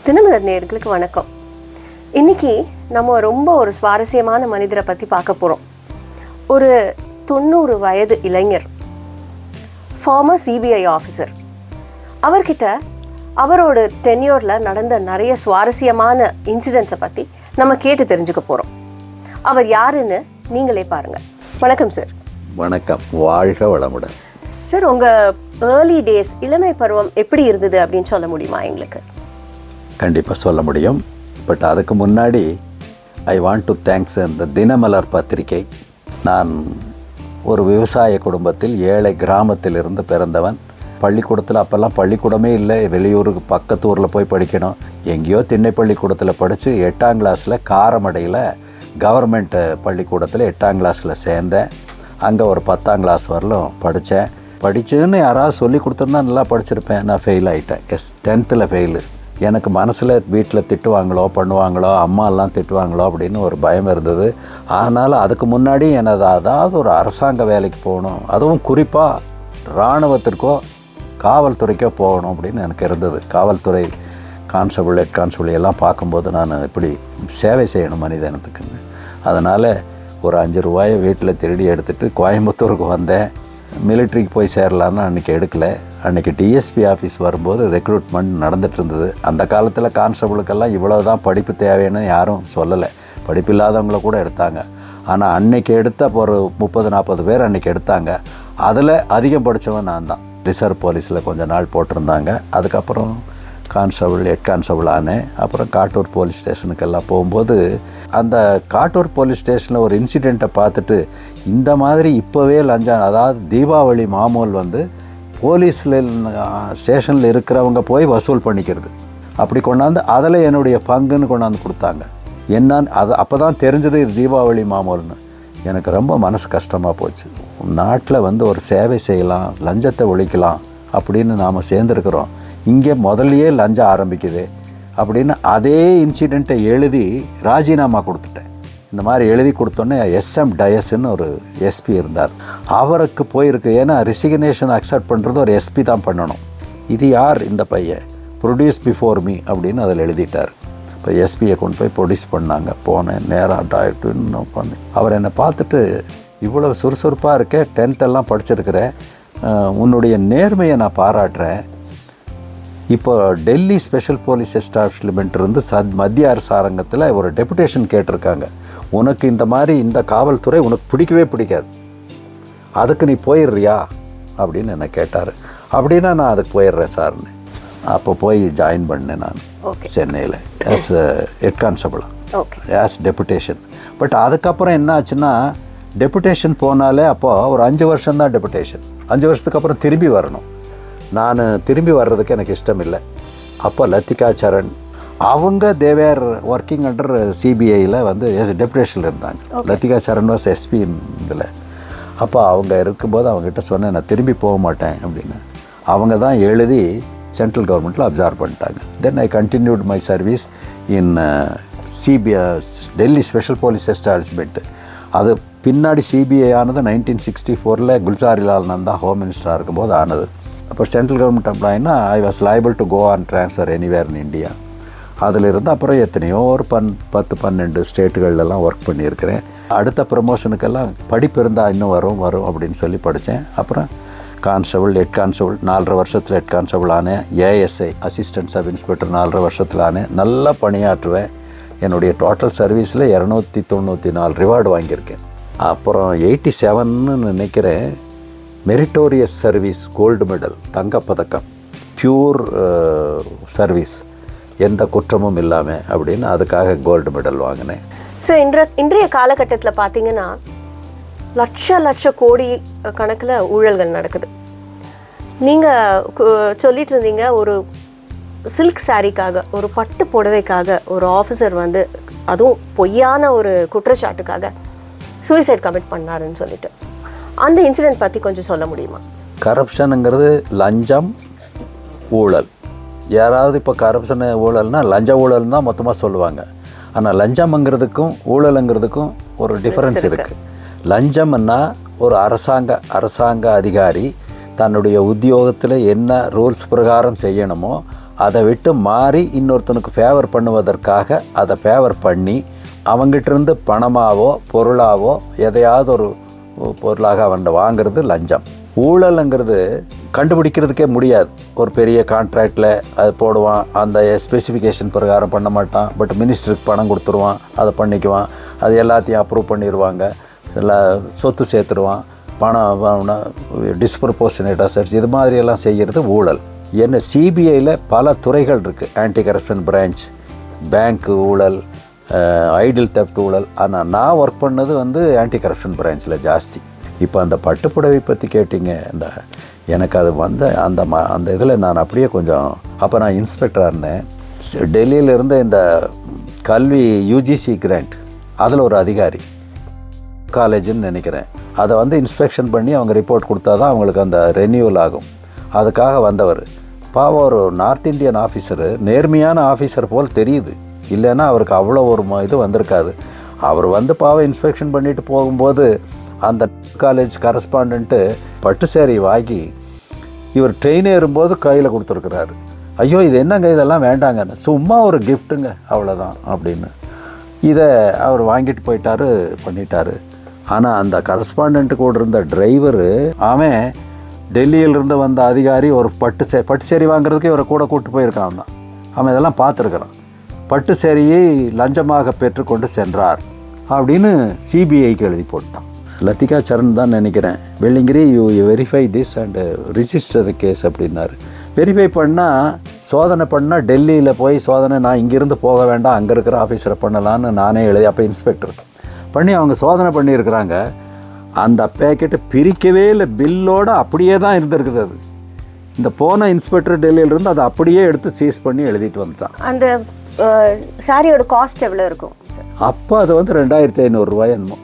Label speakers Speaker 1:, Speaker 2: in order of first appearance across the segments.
Speaker 1: தினமலர் நேயர்களுக்கு வணக்கம். இன்னைக்கு நம்ம ரொம்ப ஒரு சுவாரஸ்யமான மனிதரை பற்றி பார்க்க போகிறோம். ஒரு 90 வயது இளைஞர், ஃபார்மர் சிபிஐ ஆஃபீஸர். அவர்கிட்ட அவரோட டென்யூரில் நடந்த நிறைய சுவாரஸ்யமான இன்சிடென்ட்ஸை பற்றி நம்ம கேட்டு தெரிஞ்சுக்க போகிறோம். அவர் யாருன்னு நீங்களே பாருங்கள். வணக்கம் சார்.
Speaker 2: வணக்கம், வாழ்க வளமுடன்.
Speaker 1: சார், உங்கள் ஏர்லி டேஸ், இளமை பருவம் எப்படி இருந்தது அப்படின்னு சொல்ல முடியுமா எங்களுக்கு?
Speaker 2: கண்டிப்பாக சொல்ல முடியும். பட் அதுக்கு முன்னாடி ஐ வாண்ட் டு தேங்க்ஸ் இந்த தினமலர் பத்திரிகை. நான் ஒரு விவசாய குடும்பத்தில் ஏழை கிராமத்தில் இருந்து பிறந்தவன். பள்ளிக்கூடத்தில் அப்போல்லாம் பள்ளிக்கூடமே இல்லை, வெளியூருக்கு பக்கத்து ஊரில் போய் படிக்கணும். எங்கேயோ திண்ணை பள்ளிக்கூடத்தில் படித்து 8ஆம் கிளாஸில் காரமடையில் கவர்மெண்ட் பள்ளிக்கூடத்தில் 8ஆம் கிளாஸில் சேர்ந்தேன். அங்கே ஒரு 10ஆம் கிளாஸ் வரலும் படித்தேன்னு யாராவது சொல்லி கொடுத்துருந்தா நல்லா படிச்சிருப்பேன். நான் ஃபெயில் ஆகிட்டேன். 10th fail. எனக்கு மனசில் வீட்டில் திட்டுவாங்களோ பண்ணுவாங்களோ, அம்மாலாம் திட்டுவாங்களோ அப்படின்னு ஒரு பயம் இருந்தது. அதனால் அதுக்கு முன்னாடி எனது அதாவது ஒரு அரசாங்க வேலைக்கு போகணும், அதுவும் குறிப்பாக இராணுவத்திற்கோ காவல்துறைக்கோ போகணும் அப்படின்னு எனக்கு இருந்தது. காவல்துறை கான்ஸ்டபிள், ஹெட் கான்ஸ்டபிள் எல்லாம் பார்க்கும்போது நான் இப்படி சேவை செய்யணும் மனிதனத்துக்குன்னு. அதனால் ஒரு 5 ரூபாயை வீட்டில் திருடி எடுத்துகிட்டு கோயம்புத்தூருக்கு வந்தேன். மிலிட்ரிக்கு போய் சேரலான்னு அன்றைக்கி எடுக்கலை. அன்றைக்கி டிஎஸ்பி ஆஃபீஸ் வரும்போது ரெக்ரூட்மெண்ட் நடந்துகிட்டு இருந்தது. அந்த காலத்தில் கான்ஸ்டபிளுக்கெல்லாம் இவ்வளோ தான் படிப்பு தேவைன்னு யாரும் சொல்லலை, படிப்பு இல்லாதவங்கள கூட எடுத்தாங்க. ஆனால் அன்றைக்கி எடுத்த ஒரு 30-40 பேர் அன்றைக்கி எடுத்தாங்க. அதில் அதிகம் படித்தவன் நான் தான். ரிசர்வ் போலீஸில் கொஞ்சம் நாள் போட்டிருந்தாங்க. அதுக்கப்புறம் கான்ஸ்டபிள், ஹெட் கான்ஸ்டபிள் ஆனேன். அப்புறம் காட்டூர் போலீஸ் ஸ்டேஷனுக்கெல்லாம் போகும்போது அந்த காட்டூர் போலீஸ் ஸ்டேஷனில் ஒரு இன்சிடெண்ட்டை பார்த்துட்டு, இந்த மாதிரி இப்போவே லஞ்சம், அதாவது தீபாவளி மாமூல் போலீஸில் ஸ்டேஷனில் இருக்கிறவங்க போய் வசூல் பண்ணிக்கிறது, அப்படி கொண்டாந்து அதில் என்னுடைய பங்குன்னு கொண்டாந்து கொடுத்தாங்க. என்னன்னு அப்போ தான் தெரிஞ்சது இது தீபாவளி மாமூல்னு. எனக்கு ரொம்ப மனசு கஷ்டமாக போச்சு. நாட்டில் ஒரு சேவை செய்யலாம், லஞ்சத்தை ஒழிக்கலாம் அப்படின்னு நாம் சேர்ந்துருக்குறோம், இங்கே முதல்லையே லஞ்சம் ஆரம்பிக்குது அப்படின்னு அதே இன்சிடெண்ட்டை எழுதி ராஜினாமா கொடுத்துட்டேன். இந்த மாதிரி எழுதி கொடுத்தோன்னே SM டயஸ்ன்னு ஒரு எஸ்பி இருந்தார், அவருக்கு போயிருக்கு. ஏன்னா ரிசிக்னேஷன் அக்செப்ட் பண்ணுறது ஒரு எஸ்பி தான் பண்ணணும். இது யார் இந்த பையன், ப்ரொடியூஸ் பிஃபோர் மீ அப்படின்னு அதில் எழுதிட்டார். இப்போ எஸ்பியை கொண்டு போய் ப்ரொடியூஸ் பண்ணாங்க. போனேன், நேராக டாக்டர்னு பண்ணி அவர் என்னை பார்த்துட்டு, இவ்வளோ சுறுசுறுப்பாக இருக்கே, 10th எல்லாம் படிச்சிருக்கிறேன், உன்னுடைய நேர்மையை நான் பாராட்டுறேன். இப்போ டெல்லி ஸ்பெஷல் போலீஸ் எஸ்டாப்ளிஷ்மெண்ட் இருந்து மத்திய அரசாங்கத்தில் ஒரு டெபுடேஷன் கேட்டிருக்காங்க, உனக்கு இந்த மாதிரி இந்த காவல்துறை உனக்கு பிடிக்கவே பிடிக்காது, அதுக்கு நீ போயிடுறியா அப்படின்னு என்னை கேட்டார். அப்படின்னா நான் அதுக்கு போயிடுறேன் சார்னு. அப்போ போய் ஜாயின் பண்ணேன் நான் சென்னையில் as head constable, as deputation. But அதுக்கப்புறம் என்ன ஆச்சுன்னா, டெபுடேஷன் போனாலே அப்போது ஒரு 5 வருஷம்தான் டெபுடேஷன். 5 வருஷத்துக்கு அப்புறம் திரும்பி வரணும். நான் திரும்பி வர்றதுக்கு எனக்கு இஷ்டம் இல்லை. அப்போ லத்திகா சரண் அவங்க தேவேர் ஒர்க்கிங் அண்டர் சிபிஐயில் டெபுடேஷனில் இருந்தாங்க. லத்திகா சரண் வாஸ் எஸ்பி இதில். அப்போ அவங்க இருக்கும்போது அவங்ககிட்ட சொன்னேன், நான் திரும்பி போக மாட்டேன் அப்படின்னு. அவங்க தான் எழுதி சென்ட்ரல் கவர்மெண்ட்டில் அப்சார்ப் பண்ணிட்டாங்க. Then I continued my service in CBI, Delhi special police establishment. அது பின்னாடி சிபிஐ ஆனது 1964 குல்சாரிலால் நந்தா ஹோம் மினிஸ்டராக இருக்கும்போது ஆனது. அப்போ சென்ட்ரல் கவர்மெண்ட் எம்ப்ளாயின்னா I was liable to go on transfer anywhere in India. அதிலிருந்து அப்புறம் எத்தனையோ ஒரு 10-12 ஸ்டேட்டுகள்லாம் ஒர்க் பண்ணியிருக்கிறேன். அடுத்த ப்ரமோஷனுக்கெல்லாம் படிப்பு இருந்தால் இன்னும் வரும் அப்படின்னு சொல்லி படித்தேன். அப்புறம் கான்ஸ்டபிள், ஹெட் கான்ஸ்டபிள் 4.5 வருஷத்தில் ஹெட் கான்ஸ்டபிள் ஆனேன். ASI அசிஸ்டன்ட் சப் இன்ஸ்பெக்டர் 4.5 வருஷத்தில் ஆனேன். நல்லா பணியாற்றுவேன். என்னுடைய டோட்டல் சர்வீஸில் 294 ரிவார்டு வாங்கியிருக்கேன். அப்புறம் 87ன்னு நினைக்கிறேன், மெரிட்டோரியஸ் சர்வீஸ் கோல்டு மெடல், தங்கப்பதக்கம், பியூர் சர்வீஸ், எந்த குற்றமும் இல்லாமல் அப்படின்னு அதுக்காக கோல்டு மெடல் வாங்கினேன்.
Speaker 1: ஸோ இன்றைய காலகட்டத்தில் பார்த்தீங்கன்னா லட்ச கோடி கணக்கில் ஊழல்கள் நடக்குது. நீங்கள் சொல்லிட்டு இருந்தீங்க, ஒரு சில்க் சாரிக்காக, ஒரு பட்டு புடவைக்காக ஒரு ஆஃபீஸர் அதுவும் பொய்யான ஒரு குற்றச்சாட்டுக்காக சூசைட் கமிட் பண்ணாருன்னு சொல்லிட்டு, அந்த இன்சிடென்ட் பற்றி கொஞ்சம் சொல்ல முடியுமா?
Speaker 2: கரப்ஷனுங்கிறது லஞ்சம், ஊழல். யாராவது இப்போ கரப்ஷன் ஊழல்னால் லஞ்ச ஊழல் தான் மொத்தமாக சொல்லுவாங்க. ஆனால் லஞ்சம்ங்கிறதுக்கும் ஊழலுங்கிறதுக்கும் ஒரு டிஃபரன்ஸ் இருக்குது. லஞ்சம்னா ஒரு அரசாங்க அதிகாரி தன்னுடைய உத்தியோகத்தில் என்ன ரூல்ஸ் பிரகாரம் செய்யணுமோ அதை விட்டு மாறி இன்னொருத்தனுக்கு ஃபேவர் பண்ணுவதற்காக அதை ஃபேவர் பண்ணி அவங்ககிட்டருந்து பணமாவோ பொருளாவோ எதையாவது ஒரு பொருளாக அவன் வாங்கிறது லஞ்சம். ஊழலுங்கிறது கண்டுபிடிக்கிறதுக்கே முடியாது. ஒரு பெரிய கான்ட்ராக்டில் அது போடுவான், அந்த ஸ்பெசிஃபிகேஷன் பிரகாரம் பண்ண மாட்டான், பட் மினிஸ்டருக்கு பணம் கொடுத்துருவான், அதை பண்ணிக்குவான், அது எல்லாத்தையும் அப்ரூவ் பண்ணிடுவாங்க, எல்லாம் சொத்து சேர்த்துடுவான், பணம் டிஸ்ப்ரப்போர்ஷனேட் அசட்ஸ், இது மாதிரியெல்லாம் செய்கிறது ஊழல். என்ன சிபிஐயில் பல துறைகள் இருக்குது. ஆன்டி கரப்ஷன் பிரான்ச், பேங்க் ஊழல், ஐடில் தெஃப்ட் ஊழல். ஆனால் நான் ஒர்க் பண்ணது ஆன்டி கரப்ஷன் பிரான்ச்சில் ஜாஸ்தி. இப்போ அந்த பட்டுப்புடவை பற்றி கேட்டிங்க, எனக்கு அது அந்த இதில் நான் அப்படியே கொஞ்சம், அப்போ நான் இன்ஸ்பெக்டராக இருந்தேன். டெல்லியில் இருந்த இந்த கல்வி யூஜிசி கிராண்ட், அதில் ஒரு அதிகாரி, காலேஜுன்னு நினைக்கிறேன், அதை இன்ஸ்பெக்ஷன் பண்ணி அவங்க ரிப்போர்ட் கொடுத்தா தான் அவங்களுக்கு அந்த ரெனியூவல் ஆகும். அதுக்காக வந்தவர். பாவம் ஒரு நார்த் இந்தியன் ஆஃபீஸரு, நேர்மையான ஆஃபீஸர் போல் தெரியுது, இல்லைன்னா அவருக்கு அவ்வளோ ஒரு இது வந்திருக்காது. அவர் பாவம் இன்ஸ்பெக்ஷன் பண்ணிட்டு போகும்போது அந்த காலேஜ் கரஸ்பாண்டண்ட்டு பட்டு சேரீ வாங்கி இவர் ட்ரெயின் ஏறும்போது கையில் கொடுத்துருக்குறாரு. ஐயோ இது என்னங்க, இதெல்லாம் வேண்டாங்கன்னு, சும்மா ஒரு கிஃப்ட்டுங்க அவ்வளோதான் அப்படின்னு இதை அவர் வாங்கிட்டு போயிட்டாரு, பண்ணிட்டாரு. ஆனால் அந்த கரஸ்பாண்டண்ட்டு கூட இருந்த டிரைவரு, அவன் டெல்லியிலிருந்து வந்த அதிகாரி ஒரு பட்டு சேரீ வாங்குறதுக்கு இவரை கூட கூப்பிட்டு போயிருக்கான் தான். அவன் இதெல்லாம் பார்த்துருக்குறான். பட்டு சேரீயை லஞ்சமாக பெற்றுக்கொண்டு சென்றார் அப்படின்னு சிபிஐக்கு எழுதி போட்டான். லத்திகா சரண் தான் நினைக்கிறேன். Velliangiri you verify this and register case அப்படின்னாரு. வெரிஃபை பண்ணால், சோதனை பண்ணால் டெல்லியில் போய் சோதனை, நான் இங்கேருந்து போக வேண்டாம், அங்கே இருக்கிற ஆஃபீஸரை பண்ணலான்னு நானே எழுதி, அப்போ இன்ஸ்பெக்டர் பண்ணி அவங்க சோதனை பண்ணியிருக்கிறாங்க. அந்த பேக்கெட்டை பிரிக்கவே இல்லை, பில்லோடு அப்படியே தான் இருந்திருக்குது. அது இந்த போன இன்ஸ்பெக்டர் டெல்லியிலிருந்து அதை அப்படியே எடுத்து சீஸ் பண்ணி எழுதிட்டு வந்துட்டான்.
Speaker 1: அந்த சாரியோட காஸ்ட் எவ்வளோ இருக்கும்?
Speaker 2: அப்போ அது 2500 ரூபாய் என்னமோ.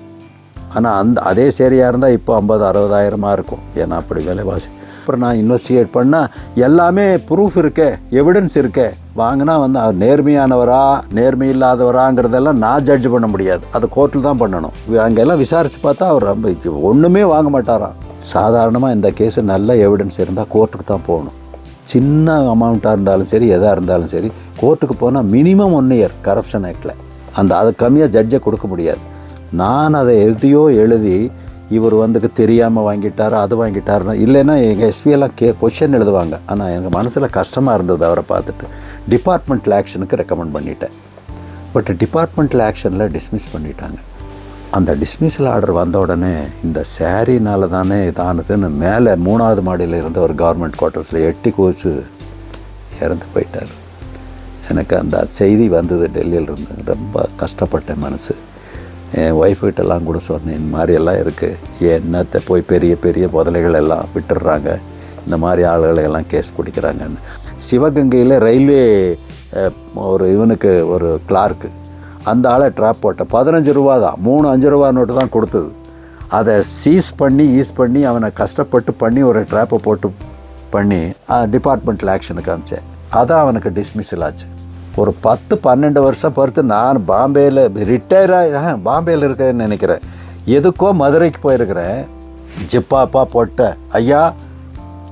Speaker 2: ஆனால் அதே சேரியாக இருந்தால் இப்போ 50,000-60,000 இருக்கும். ஏன்னா அப்படி விலைவாசி. அப்புறம் நான் இன்வெஸ்டிகேட் பண்ணால் எல்லாமே ப்ரூஃப் இருக்கே, எவிடன்ஸ் இருக்கே. வாங்கினா அவர் நேர்மையானவரா நேர்மை இல்லாதவராங்கிறதெல்லாம் நான் ஜட்ஜ் பண்ண முடியாது, அது கோர்ட்டில் தான் பண்ணணும். அங்கெல்லாம் விசாரித்து பார்த்தா அவர் ரொம்ப ஒன்றுமே வாங்க மாட்டாராம். சாதாரணமாக இந்த கேஸு நல்ல எவிடன்ஸ் இருந்தால் கோர்ட்டுக்கு தான் போகணும். சின்ன அமௌண்ட்டாக இருந்தாலும் சரி, எதாக இருந்தாலும் சரி, கோர்ட்டுக்கு போனால் மினிமம் 1 இயர் கரப்ஷன் ஆக்டில். அது கம்மியாக ஜட்ஜை கொடுக்க முடியாது. நான் அதை எழுதி இவர் தெரியாமல் வாங்கிட்டார், அது வாங்கிட்டாருன்னா, இல்லைன்னா எங்கள் எஸ்பியெல்லாம் கொஷின் எழுதுவாங்க. ஆனால் எனக்கு மனசில் கஷ்டமாக இருந்தது அவரை பார்த்துட்டு. டிபார்ட்மெண்டல் ஆக்ஷனுக்கு ரெக்கமெண்ட் பண்ணிட்டேன். பட் டிபார்ட்மெண்டல் ஆக்ஷனில் டிஸ்மிஸ் பண்ணிட்டாங்க. அந்த டிஸ்மிஸல் ஆர்டர் வந்த உடனே இந்த சாரினால தானே இதானதுன்னு மேலே 3வது மாடியில் இருந்த ஒரு கவர்மெண்ட் குவார்ட்டர்ஸில் எட்டி கோச்சு இறந்து போயிட்டார். எனக்கு அந்த செய்தி வந்தது டெல்லியிலிருந்து. ரொம்ப கஷ்டப்பட்டேன் மனசு. என் ஒய்ஃப்கிட்டெல்லாம் கூட சொன்னேன், இந்த மாதிரியெல்லாம் இருக்குது, என்னத்தை போய் பெரிய பெரிய முதலைகள் எல்லாம் விட்டுடுறாங்க, இந்த மாதிரி ஆளுகளையெல்லாம் கேஸ் பிடிக்கிறாங்கன்னு. சிவகங்கையில் ரயில்வே இவனுக்கு ஒரு கிளார்க்கு, அந்த ஆளை ட்ராப் போட்டேன். 15 ரூபா தான், 3 5 ரூபா நோட்டு தான் கொடுத்தது. அதை யூஸ் பண்ணி அவனை கஷ்டப்பட்டு பண்ணி ஒரு ட்ராப்பை போட்டு பண்ணி டிபார்ட்மெண்டல் ஆக்ஷனுக்கு அனுப்பிச்சேன். அதான் அவனுக்கு டிஸ்மிஸல் ஆச்சு. ஒரு 10-12 வருஷம் பொறுத்து நான் பாம்பேயில் பாம்பேயில் இருக்கிறேன்னு நினைக்கிறேன். எதுக்கோ மதுரைக்கு போயிருக்கிறேன். ஜிப்பாப்பா போட்ட, ஐயா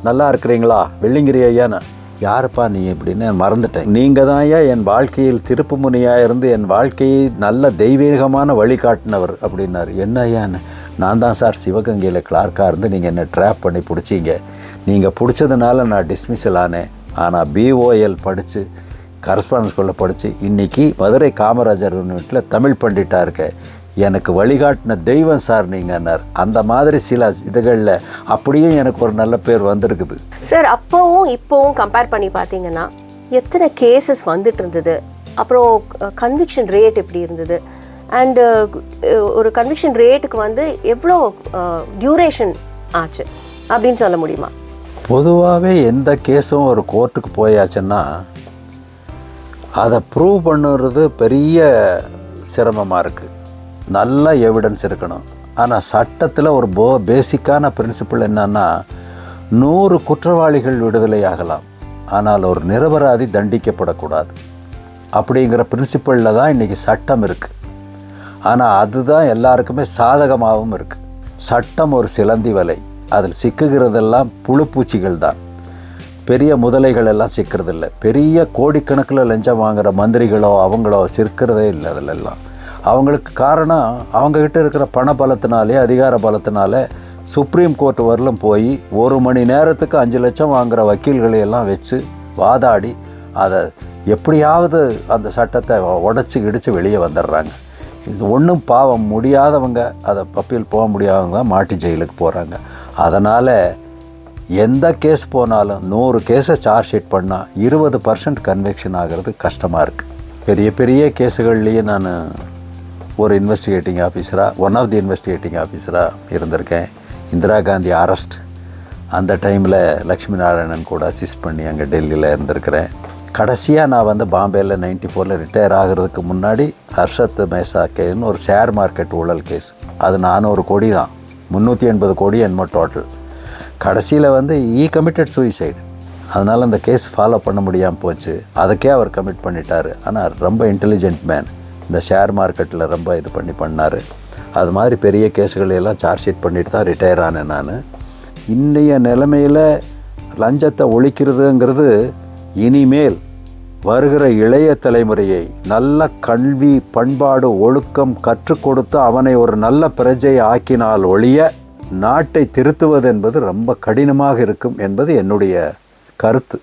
Speaker 2: நல்லா இருக்கிறீங்களா, வெள்ளிங்கிரி ஐயான்னு. யாருப்பா நீ இப்படின்னு மறந்துட்டேன். நீங்கள் தான் ஐயா என் வாழ்க்கையில் திருப்பு முனையாக இருந்து என் வாழ்க்கையை நல்ல தெய்வீகமான வழிகாட்டினவர் அப்படின்னாரு. என்ன ஐயான்னு. நான் தான் சார் சிவகங்கையில் கிளார்க்காக இருந்து நீங்கள் என்னை ட்ராப் பண்ணி பிடிச்சிங்க. நீங்கள் பிடிச்சதுனால நான் டிஸ்மிஸல் ஆனேன். ஆனால் பிஓஎல் படித்து கரஸ்பாண்டன்ஸ் ஸ்கூலில் படித்து இன்றைக்கி மதுரை காமராஜர் யூனிவர்சிட்டியில் தமிழ் பண்டிட்டாக இருக்கேன். எனக்கு வழிகாட்டின தெய்வம் சார் நீங்கன்னார். அந்த மாதிரி சில இதுகளில் அப்படியே எனக்கு ஒரு நல்ல பேர் வந்திருக்குது
Speaker 1: சார். அப்போவும் இப்போவும் கம்பேர் பண்ணி பார்த்தீங்கன்னா எத்தனை கேசஸ் வந்துட்டு இருந்தது, அப்புறம் கன்விக்ஷன் ரேட் எப்படி இருந்தது, அண்டு ஒரு கன்விக்ஷன் ரேட்டுக்கு எவ்வளோ டியூரேஷன் ஆச்சு அப்படின்னு சொல்ல முடியுமா?
Speaker 2: பொதுவாகவே எந்த கேஸும் ஒரு கோர்ட்டுக்கு போயாச்சுன்னா அதை ப்ரூவ் பண்ணுறது பெரிய சிரமமாக இருக்குது. நல்ல எவிடன்ஸ் இருக்கணும். ஆனால் சட்டத்தில் ஒரு பேசிக்கான பிரின்சிபிள் என்னன்னா, 100 குற்றவாளிகள் விடுதலை ஆகலாம், ஆனால் ஒரு நிரபராதி தண்டிக்கப்படக்கூடாது அப்படிங்கிற பிரின்சிபிளில் தான் இன்றைக்கி சட்டம் இருக்குது. ஆனால் அதுதான் எல்லாருக்குமே சாதகமாகவும் இருக்குது. சட்டம் ஒரு சிலந்தி வலை, அதில் சிக்குகிறதெல்லாம் புழுப்பூச்சிகள் தான். பெரிய முதலைகள் எல்லாம் சிக்கிறதில்ல. பெரிய கோடிக்கணக்கில் லஞ்சம் வாங்குகிற மந்திரிகளோ அவங்களோ சிக்கிறதே இல்லை அதிலெல்லாம். அவங்களுக்கு காரணம் அவங்கக்கிட்ட இருக்கிற பண பலத்தினாலே அதிகார பலத்தினாலே சுப்ரீம் கோர்ட் வரலும் போய் 1 மணி நேரத்துக்கு 5 லட்சம் வாங்குகிற வக்கீல்களையெல்லாம் வச்சு வாதாடி அதை எப்படியாவது அந்த சட்டத்தை உடச்சி கிடிச்சு வெளியே வந்துடுறாங்க. இது ஒன்றும் பாவம் முடியாதவங்க, அதை அப்பீல் போக முடியாதவங்க தான் மாட்டி ஜெயிலுக்கு போகிறாங்க. அதனால் எந்த கேஸ் போனாலும் 100 கேஸை சார்ஜ் ஷீட் பண்ணால் 20% கன்விக்ஷன் ஆகிறது கஷ்டமாக இருக்குது. பெரிய பெரிய கேஸுகள்லேயே நான் ஒரு இன்வெஸ்டிகேட்டிங் ஆஃபீஸராக, ஒன் ஆஃப் தி இன்வெஸ்டிகேட்டிங் ஆஃபீஸராக இருந்திருக்கேன். இந்திரா காந்தி அரெஸ்ட் அந்த டைமில் லக்ஷ்மி நாராயணன் கூட அசிஸ்ட் பண்ணி அங்கே டெல்லியில் இருந்திருக்கிறேன். கடைசியாக நான் வந்து பாம்பேயில் 94 ரிட்டையர் ஆகிறதுக்கு முன்னாடி ஹர்ஷத் மேசா கேஸ்னு ஒரு ஷேர் மார்க்கெட் ஊழல் கேஸ். அது 400 கோடி தான், 380 கோடி என்னமோ டோட்டல். கடைசியில் வந்து கமிட்டட் சூசைடு. அதனால் அந்த கேஸ் ஃபாலோ பண்ண முடியாமல் போச்சு. அதுக்கே அவர் கமிட் பண்ணிட்டார். ஆனால் ரொம்ப இன்டெலிஜென்ட் மேன், இந்த ஷேர் மார்க்கெட்டில் ரொம்ப இது பண்ணார். அது மாதிரி பெரிய கேஸுகளையெல்லாம் சார்ஜ் ஷீட் பண்ணிட்டு தான் ரிட்டையர் ஆனேன் நான். இன்றைய நிலைமையில் லஞ்சத்தை ஒழிக்கிறதுங்கிறது இனிமேல் வருகிற இளைய தலைமுறையை நல்ல கல்வி, பண்பாடு, ஒழுக்கம் கற்றுக் கொடுத்து அவனை ஒரு நல்ல பிரஜையை ஆக்கினால் ஒழிய நாட்டை திருத்துவது என்பது ரொம்ப கடினமாக இருக்கும் என்பது என்னுடைய கருத்து.